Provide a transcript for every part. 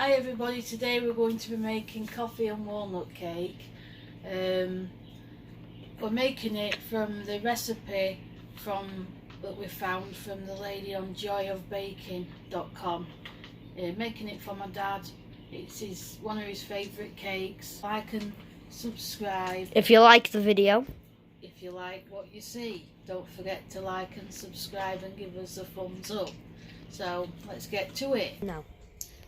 Hi everybody, today we're going to be making coffee and walnut cake. We're making it from the recipe that we found from the lady on joyofbaking.com. Making it for my dad. It's one of his favourite cakes. Like and subscribe. If you like the video. If you like what you see, don't forget to like and subscribe and give us a thumbs up. So let's get to it. No.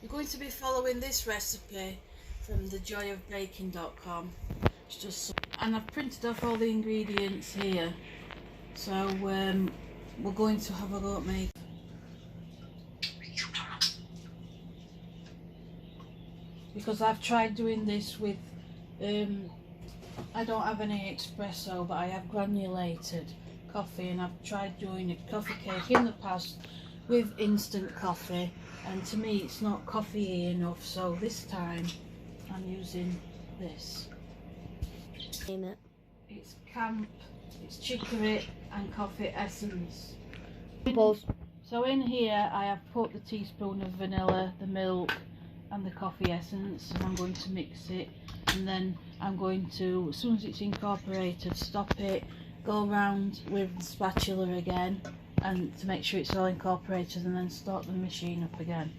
We're going to be following this recipe from the joyofbaking.com. It's just, and I've printed off all the ingredients here. So we're going to have a go at making. Because I've tried doing this with, I don't have any espresso, but I have granulated coffee, and I've tried doing a coffee cake in the past with instant coffee, and to me it's not coffee enough, so this time I'm using this. Name it. It's Camp, it's chicory and coffee essence. Both. So in here I have put the teaspoon of vanilla, the milk and the coffee essence, and I'm going to mix it, and then I'm going to, as soon as it's incorporated, stop it, go around with the spatula again and to make sure it's all incorporated, and then start the machine up again.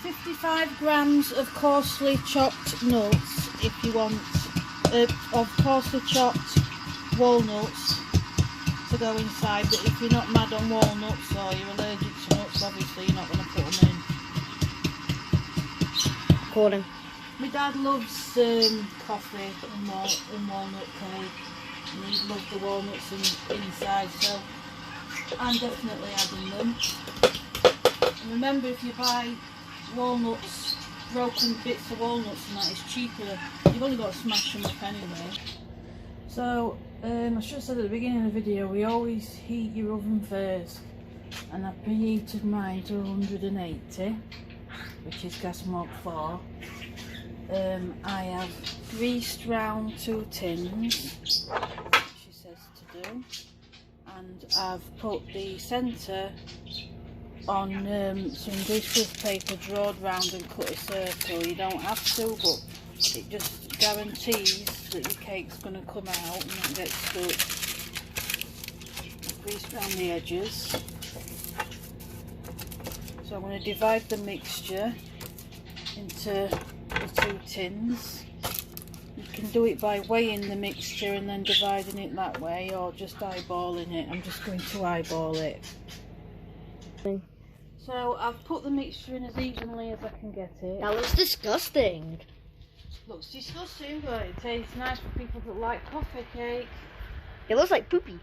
55 grams of coarsely chopped nuts, if you want, of coarsely chopped walnuts to go inside, but if you're not mad on walnuts or you're allergic to nuts, obviously you're not going to put them in. Recording. My dad loves coffee and walnut cake, and he loves the walnuts inside, so I'm definitely adding them. And remember, if you buy walnuts, broken bits of walnuts, and that is cheaper, you've only got to smash them up anyway. So I should have said at the beginning of the video, we always heat your oven first, and I preheated mine to 180, which is gas mode 4. I have greased round 2 tins, she says to do, and I've put the centre on some greaseproof paper, drawed round and cut a circle. You don't have to, but it just guarantees that your cake's going to come out and not get stuck. Grease around the edges. So I'm going to divide the mixture into the 2 tins. You can do it by weighing the mixture and then dividing it that way, or just eyeballing it. I'm just going to eyeball it. So I've put the mixture in as evenly as I can get it. That looks disgusting. Looks disgusting, but it tastes nice for people that like coffee cake. It looks like poopy.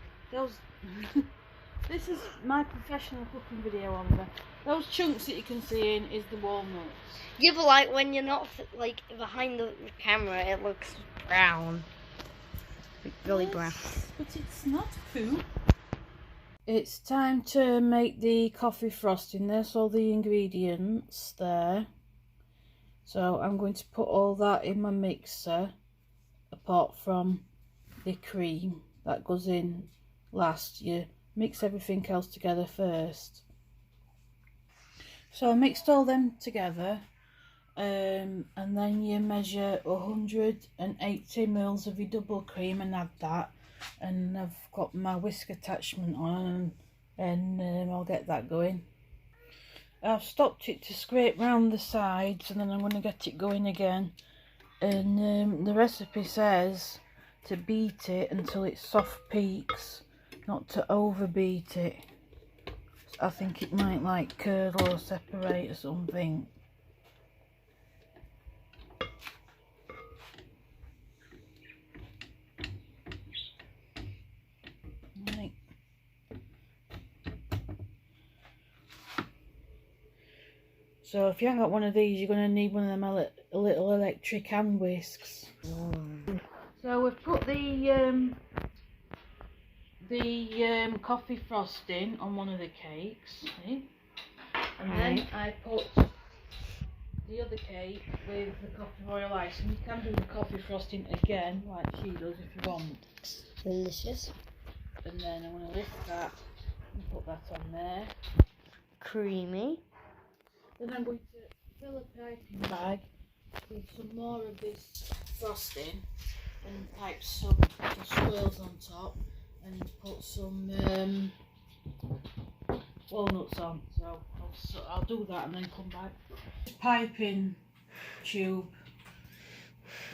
This is my professional cooking video, Oliver. Those chunks that you can see in is the walnuts. Yeah, but like when you're not like behind the camera, it looks brown. Like, really brown. But it's not poo. It's time to make the coffee frosting. There's all the ingredients there. So I'm going to put all that in my mixer, apart from the cream that goes in last. You mix everything else together first. So I mixed all them together, and then you measure 180 mils of your double cream and add that. And I've got my whisk attachment on, and I'll get that going. I've stopped it to scrape round the sides, and then I'm going to get it going again. And the recipe says to beat it until it's soft peaks, not to overbeat it. I think it might like curdle or separate or something. Right. So if you haven't got one of these, you're going to need one of them little electric hand whisks. So we've put the coffee frosting on one of the cakes, see? And then I put the other cake with the coffee royal ice, and you can do the coffee frosting again like she does if you want. Delicious. And then I'm going to lift that and put that on there. Creamy. Then I'm going to fill a piping bag with some more of this frosting and pipe some swirls on top and put some walnuts on. So I'll do that and then come back. Piping tube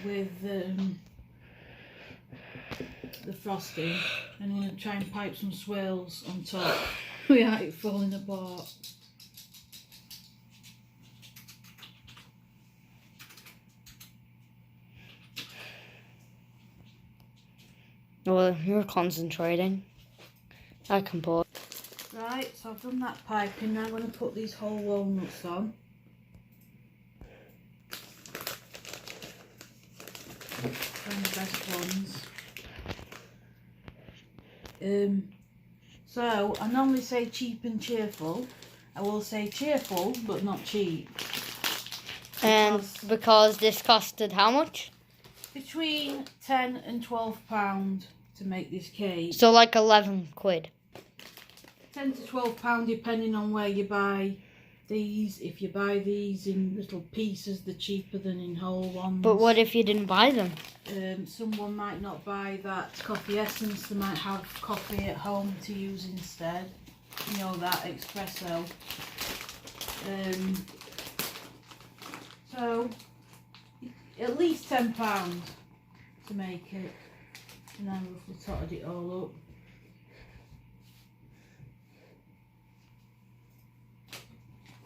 with the frosting, and I'm going to try and pipe some swirls on top without it falling apart. Well, you're concentrating. I can pause. Right, so I've done that piping. Now I'm going to put these whole walnuts on. And the best ones. So I normally say cheap and cheerful. I will say cheerful but not cheap. And because this costed how much? Between £10 and £12 to make this cake. So like 11 quid. £10 to £12 depending on where you buy these. If you buy these in little pieces, they're cheaper than in whole ones. But what if you didn't buy them? Someone might not buy that coffee essence. They might have coffee at home to use instead. You know, that espresso. So at least £10 to make it. And then we've totted it all up.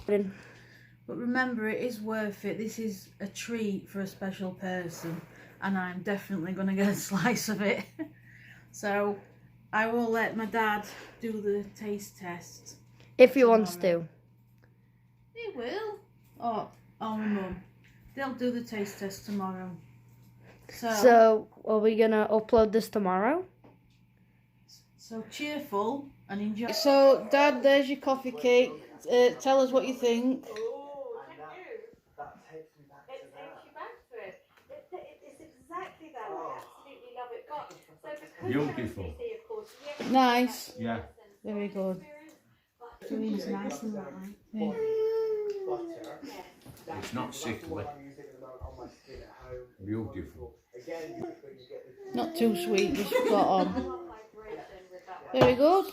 But remember, it is worth it. This is a treat for a special person, and I'm definitely going to get a slice of it. So I will let my dad do the taste test. If he wants to. He will. Or my mum. They'll do the taste test tomorrow. So are we going to upload this tomorrow? So cheerful and enjoy. So Dad, there's your coffee cake. Tell us what you think. Oh, that takes me back to that. It takes you back to it. It's exactly that. I absolutely love it. Beautiful. Of course, Nice. Yeah. Very good. It's nice and light. Yeah. It's not sickly. Beautiful. Not too sweet, just spot on. Very good.